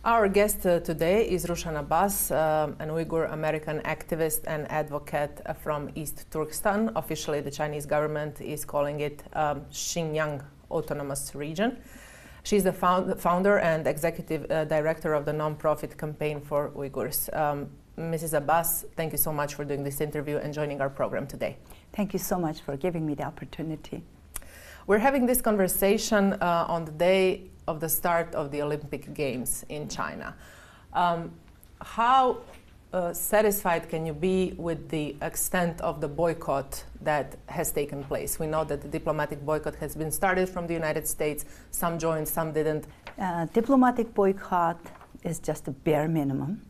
Our guest today is Rushan Abbas, an Uyghur-American activist and advocate from East Turkestan. Officially, the Chinese government is calling it Xinjiang Autonomous Region. She's the founder and executive director of the non-profit campaign for Uyghurs. Mrs. Abbas, thank you so much for doing this interview and joining our program today. Thank you so much for giving me the opportunity. We're having this conversation on the day of the start of the Olympic Games in China. How satisfied can you be with the extent of the boycott that has taken place? We know that the diplomatic boycott has been started from the United States. Some joined, some didn't. Diplomatic boycott is just a bare minimum.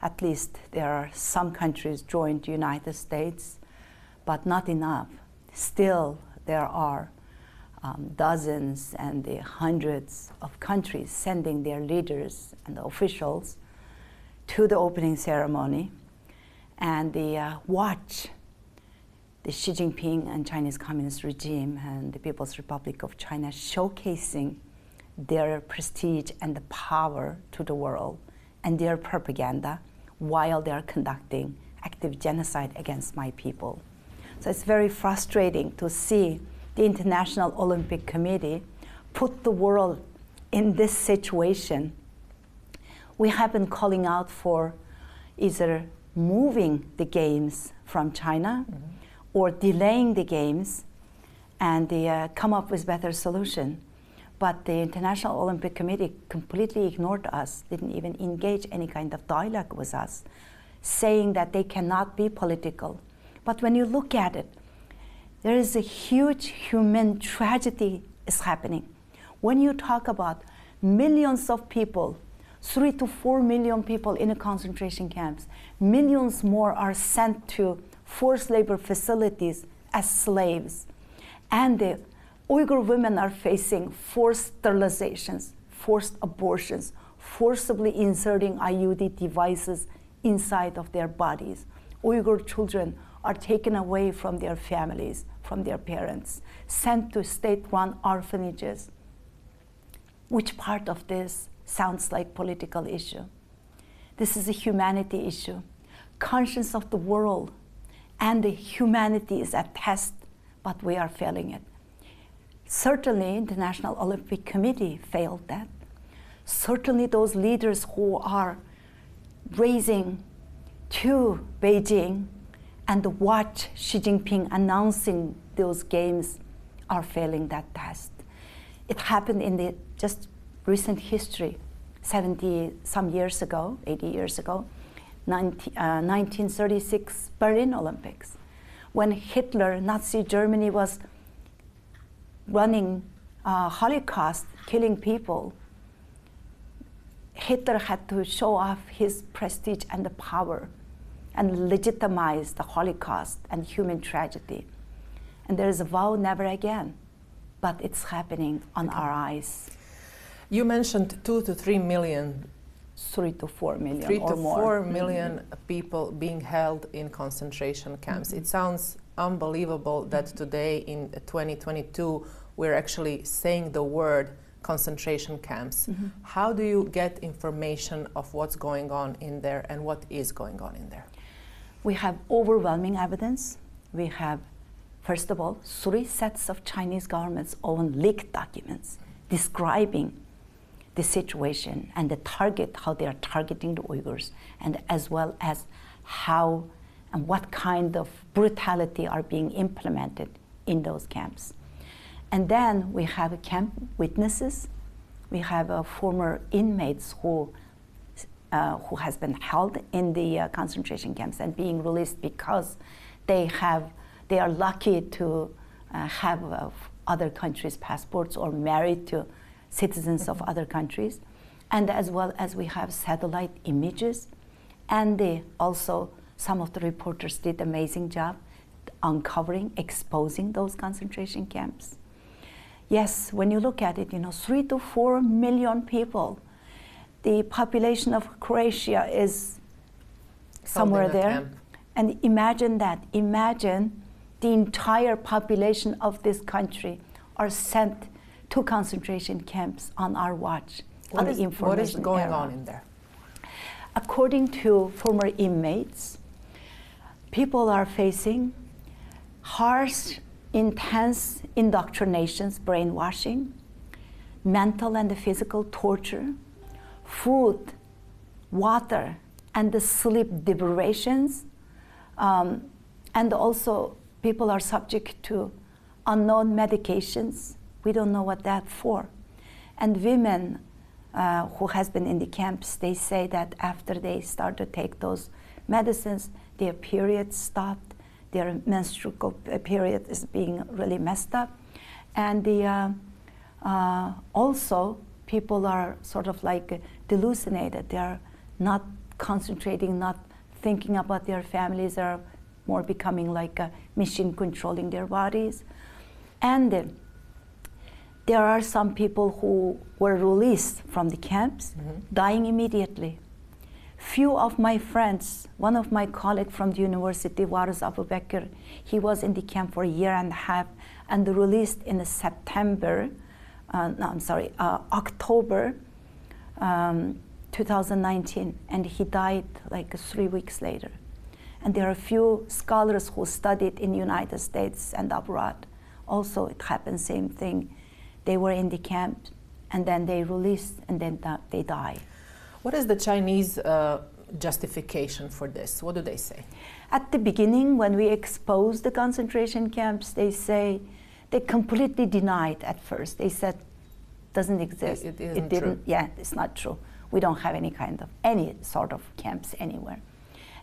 At least there are some countries joined the United States, but not enough. Still, there are dozens and the hundreds of countries sending their leaders and the officials to the opening ceremony, and they watch the Xi Jinping and Chinese Communist regime and the People's Republic of China showcasing their prestige and the power to the world and their propaganda while they are conducting active genocide against my people. So it's very frustrating to see the International Olympic Committee put the world in this situation. We have been calling out for either moving the games from China or delaying the games, and they come up with better solution. But the International Olympic Committee completely ignored us, didn't even engage any kind of dialogue with us, saying that they cannot be political. But when you look at it, there is a huge human tragedy is happening. When you talk about millions of people, 3 to 4 million people in the concentration camps, millions more are sent to forced labor facilities as slaves, and the Uyghur women are facing forced sterilizations, forced abortions, forcibly inserting IUD devices inside of their bodies. Uyghur children are taken away from their families, from their parents, sent to state-run orphanages. Which part of this sounds like political issue? This is a humanity issue. Conscience of the world and the humanity is at test, but we are failing it. Certainly, International Olympic Committee failed that. Certainly, those leaders who are raising to Beijing and watch Xi Jinping announcing those games are failing that test. It happened in the just recent history, 70 some years ago, 80 years ago, 1936 Berlin Olympics, when Hitler, Nazi Germany was running Holocaust, killing people. Hitler had to show off his prestige and the power and legitimize the Holocaust and human tragedy. And there is a vow never again, but it's happening on our eyes. You mentioned 2 to 3 million. 3 to 4 million 3 or to more. 4 million people being held in concentration camps. It sounds unbelievable that today in 2022 we're actually saying the word concentration camps. How do you get information of what's going on in there and what is going on in there? We have overwhelming evidence. We have, first of all, 3 sets of Chinese government's own leaked documents describing the situation and the target, how they are targeting the Uyghurs, and as well as how and what kind of brutality are being implemented in those camps. And then we have camp witnesses. We have former inmates who has been held in the concentration camps and being released because they are lucky to have other countries' passports or married to citizens of other countries. And as well as we have satellite images. And also some of the reporters did an amazing job uncovering, exposing those concentration camps. Yes, when you look at it, 3 to 4 million people. The population of Croatia is somewhere there. Camp. And imagine that. Imagine the entire population of this country are sent to concentration camps on our watch. on the information What is going era. on in there? According to former inmates, people are facing harsh, intense indoctrinations, brainwashing, mental and physical torture, food, water, and the sleep deprivations. And also people are subject to unknown medications. We don't know what that's for. And women who has been in the camps, they say that after they start to take those medicines, their periods stopped, their menstrual period is being really messed up. And also people are sort of like delusionated. They are not concentrating, not thinking about their families, they are more becoming like a machine controlling their bodies. And there are some people who were released from the camps, dying immediately. Few of my friends, one of my colleagues from the university, Waris Abu Bakr, he was in the camp for a year and a half and released in October 2019, and he died like 3 weeks later. And there are a few scholars who studied in the United States and abroad. Also, it happened, same thing. They were in the camp, and then they released, and then they died. What is the Chinese justification for this? What do they say? At the beginning, when we exposed the concentration camps, they say, they completely denied at first. They said, doesn't exist. It isn't true. Yeah, it's not true. We don't have any sort of camps anywhere.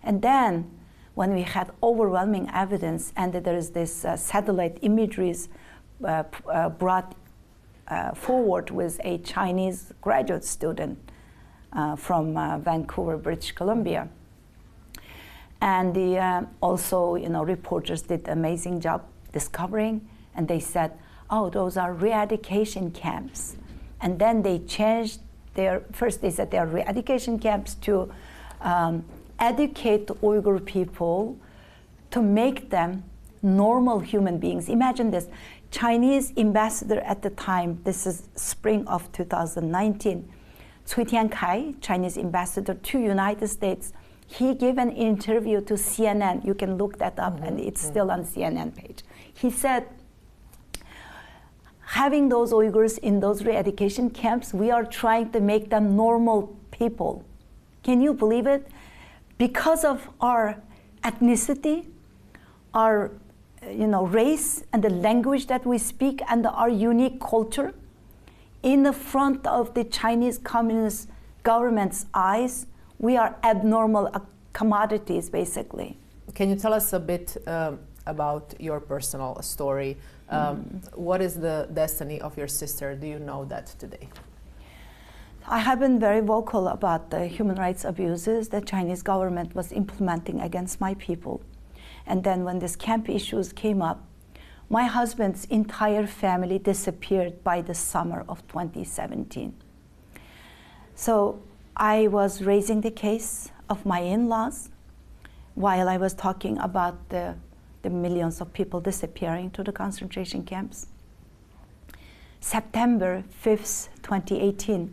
And then, when we had overwhelming evidence, and there is this satellite imageries brought forward with a Chinese graduate student from Vancouver, British Columbia. And also, reporters did an amazing job discovering, and they said, oh, those are re-education camps. And then they changed first they said they are re-education camps to educate Uyghur people to make them normal human beings. Imagine this, Chinese ambassador at the time, this is spring of 2019, Cui Tiankai, Chinese ambassador to United States, he gave an interview to CNN. You can look that up, and it's still on CNN page. He said, having those Uyghurs in those re-education camps, we are trying to make them normal people. Can you believe it? Because of our ethnicity, our race, and the language that we speak, and our unique culture, in the front of the Chinese Communist government's eyes, we are abnormal commodities, basically. Can you tell us a bit about your personal story? What is the destiny of your sister? Do you know that today? I have been very vocal about the human rights abuses that Chinese government was implementing against my people. And then when these camp issues came up, my husband's entire family disappeared by the summer of 2017. So I was raising the case of my in-laws while I was talking about the millions of people disappearing to the concentration camps. September 5th, 2018,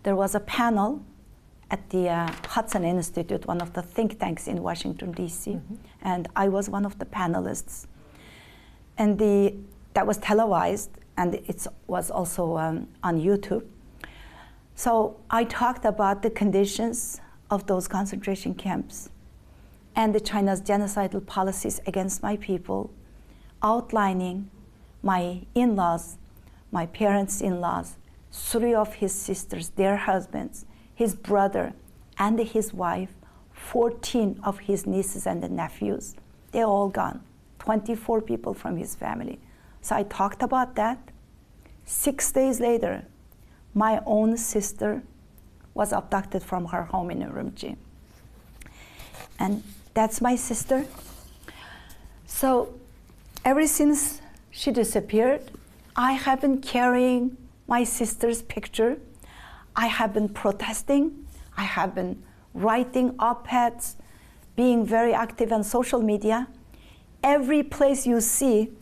there was a panel at the Hudson Institute, one of the think tanks in Washington, D.C., and I was one of the panelists. And that was televised, and it was also on YouTube. So I talked about the conditions of those concentration camps and the China's genocidal policies against my people, outlining my in-laws, my parents' in-laws, 3 of his sisters, their husbands, his brother, and his wife, 14 of his nieces and nephews. They're all gone, 24 people from his family. So I talked about that. 6 days later, my own sister was abducted from her home in Urumqi. And that's my sister. So ever since she disappeared, I have been carrying my sister's picture. I have been protesting. I have been writing op-eds, being very active on social media. Every place you see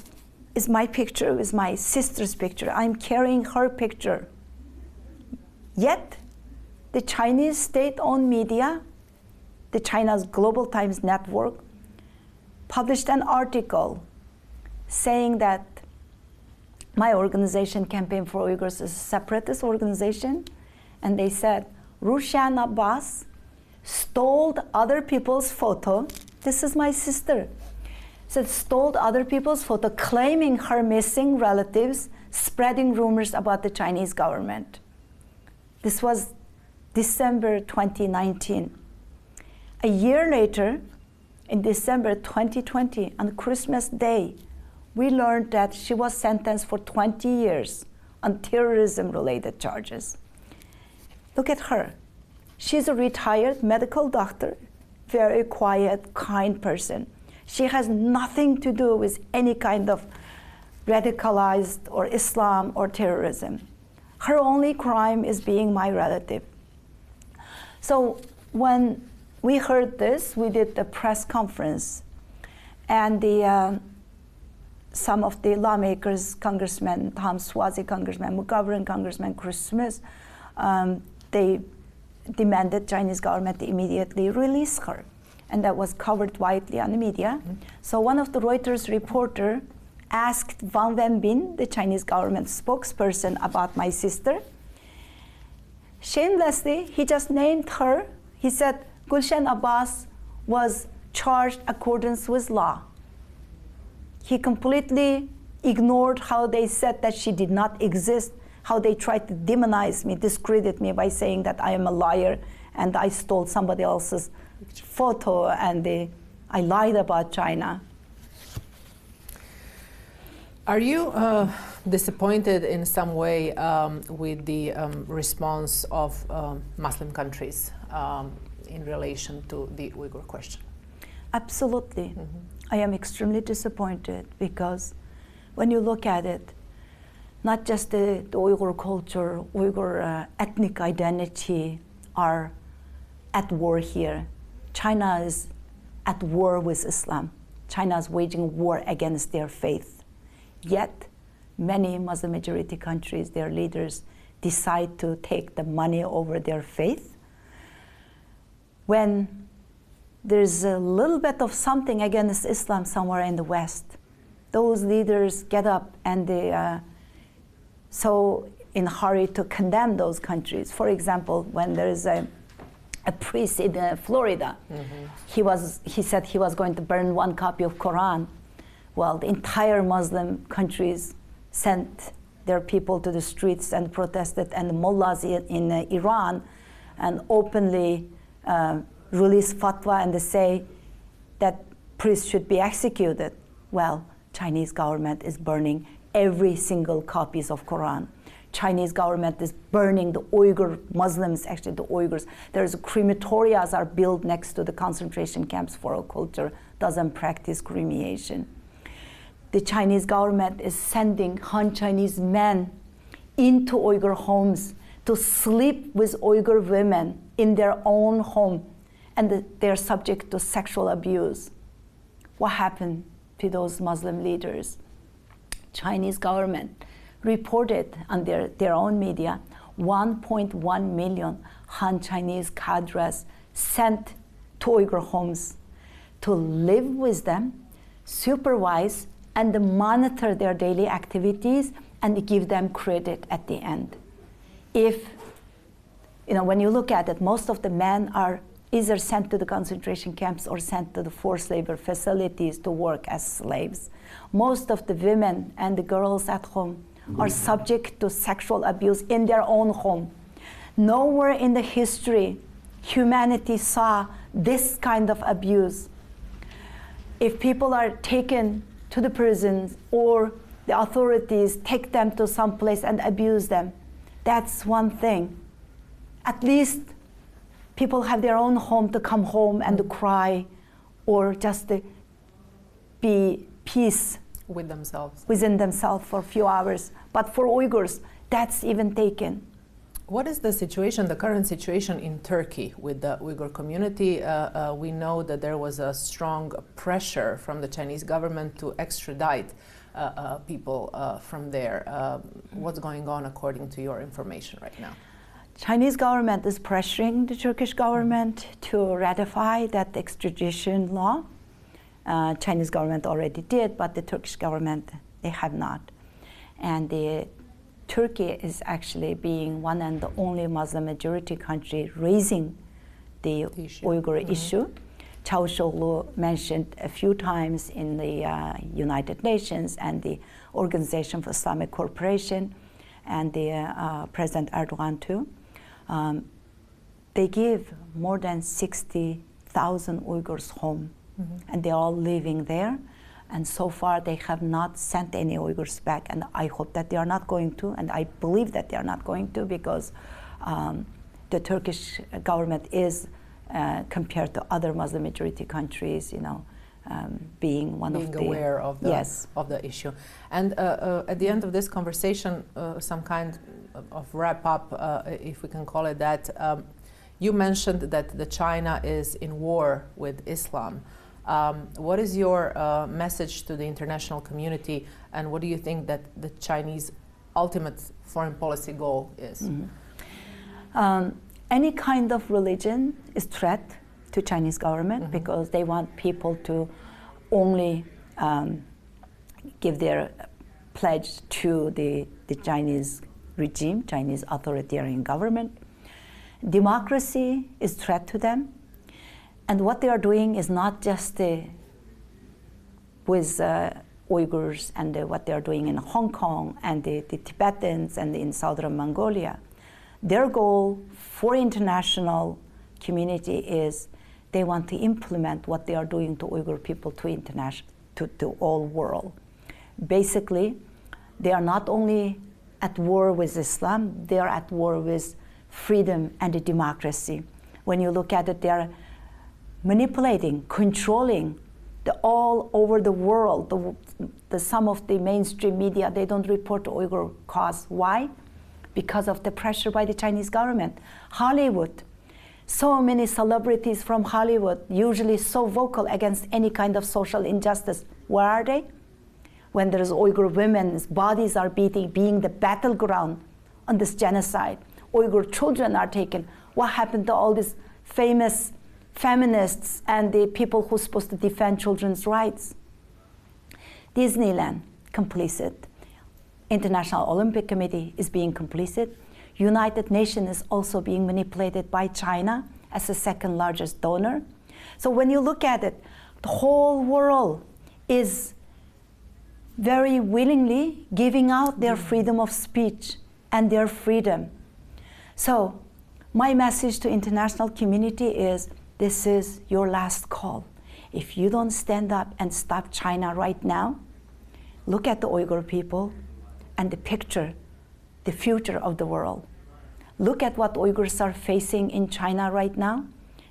is my picture, is my sister's picture. I'm carrying her picture. Yet, the Chinese state-owned media, the China's Global Times Network, published an article saying that my organization, Campaign for Uyghurs, is a separatist organization, and they said Rushan Abbas stole other people's photo. This is my sister. Said stole other people's photo, claiming her missing relatives, spreading rumors about the Chinese government. This was December 2019. A year later, in December 2020, on Christmas Day, we learned that she was sentenced for 20 years on terrorism-related charges. Look at her. She's a retired medical doctor, very quiet, kind person. She has nothing to do with any kind of radicalized or Islam or terrorism. Her only crime is being my relative. So when we heard this, we did the press conference, and some of the lawmakers, Congressman Tom Swazi, Congressman McGovern, Congressman Chris Smith, they demanded Chinese government to immediately release her. And that was covered widely on the media. Mm-hmm. So one of the Reuters reporter asked Wang Wenbin, the Chinese government spokesperson, about my sister. Shamelessly, he just named her. He said Rushan Abbas was charged accordance with law. He completely ignored how they said that she did not exist, how they tried to demonize me, discredit me by saying that I am a liar and I stole somebody else's photo and I lied about China. Are you disappointed in some way with the response of Muslim countries in relation to the Uyghur question? Absolutely. Mm-hmm. I am extremely disappointed because when you look at it, not just the Uyghur culture, Uyghur ethnic identity are at war here. China is at war with Islam. China is waging war against their faith. Yet, many Muslim majority countries, their leaders decide to take the money over their faith. When there's a little bit of something against Islam somewhere in the West, those leaders get up and they so in a hurry to condemn those countries. For example, when there is a priest in Florida, mm-hmm. he said he was going to burn one copy of Quran. Well, the entire Muslim countries sent their people to the streets and protested, and the mullahs in Iran and openly release fatwa and they say that priests should be executed. Well, Chinese government is burning every single copies of Quran. Chinese government is burning the Uyghur Muslims, actually the Uyghurs. There's crematorias are built next to the concentration camps for a culture doesn't practice cremation. The Chinese government is sending Han Chinese men into Uyghur homes to sleep with Uyghur women in their own home, and they're subject to sexual abuse. What happened to those Muslim leaders? Chinese government reported on their own media 1.1 million Han Chinese cadres sent to Uyghur homes to live with them, supervise, and monitor their daily activities and give them credit at the end. If, when you look at it, most of the men are either sent to the concentration camps or sent to the forced labor facilities to work as slaves. Most of the women and the girls at home are subject to sexual abuse in their own home. Nowhere in the history humanity saw this kind of abuse. If people are taken to the prisons or the authorities take them to some place and abuse them, that's one thing. At least people have their own home to come home and to cry or just to be peace within themselves for a few hours. But for Uyghurs, that's even taken. What is the situation, the current situation in Turkey with the Uyghur community? We know that there was a strong pressure from the Chinese government to extradite people from there. What's going on according to your information right now? Chinese government is pressuring the Turkish government to ratify that extradition law. Chinese government already did, but the Turkish government, they have not. And Turkey is actually being one and the only Muslim majority country raising the Uyghur issue. Çavuşoğlu mentioned a few times in the United Nations and the Organization for Islamic Cooperation and the President Erdogan too. They give more than 60,000 Uyghurs home, and they're all living there. And so far, they have not sent any Uyghurs back, and I hope that they are not going to, and I believe that they are not going to, because the Turkish government is, compared to other Muslim majority countries, you know, being aware of the issue. And at the end of this conversation, some kind of wrap up, if we can call it that, you mentioned that the China is in war with Islam. What is your message to the international community, and what do you think that the Chinese ultimate foreign policy goal is? Any kind of religion is threat to Chinese government, because they want people to only give their pledge to the Chinese regime, Chinese authoritarian government. Democracy is threat to them. And what they are doing is not just with Uyghurs and what they are doing in Hong Kong and the Tibetans and in southern Mongolia. Their goal for international community is they want to implement what they are doing to Uyghur people to all world. Basically, they are not only at war with Islam, they are at war with freedom and democracy. When you look at it, they are manipulating, controlling all over the world. Some of the mainstream media, they don't report the Uyghur cause. Why? Because of the pressure by the Chinese government. Hollywood, so many celebrities from Hollywood, usually so vocal against any kind of social injustice. Where are they? When there's Uyghur women's bodies are being the battleground on this genocide. Uyghur children are taken. What happened to all these famous feminists and the people who are supposed to defend children's rights? Disneyland, complicit. International Olympic Committee is being complicit. United Nations is also being manipulated by China as the second largest donor. So when you look at it, the whole world is very willingly giving out their freedom of speech and their freedom. So my message to international community is, this is your last call. If you don't stand up and stop China right now, look at the Uyghur people and the picture, the future of the world. Look at what Uyghurs are facing in China right now,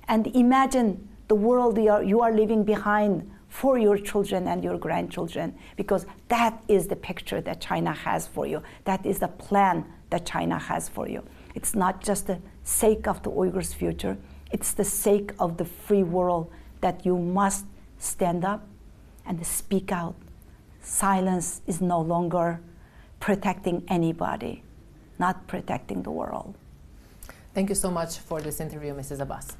and imagine the world you are leaving behind for your children and your grandchildren, because that is the picture that China has for you. That is the plan that China has for you. It's not just the sake of the Uyghurs' future, it's the sake of the free world that you must stand up and speak out. Silence is no longer protecting anybody, not protecting the world. Thank you so much for this interview, Mrs. Abbas.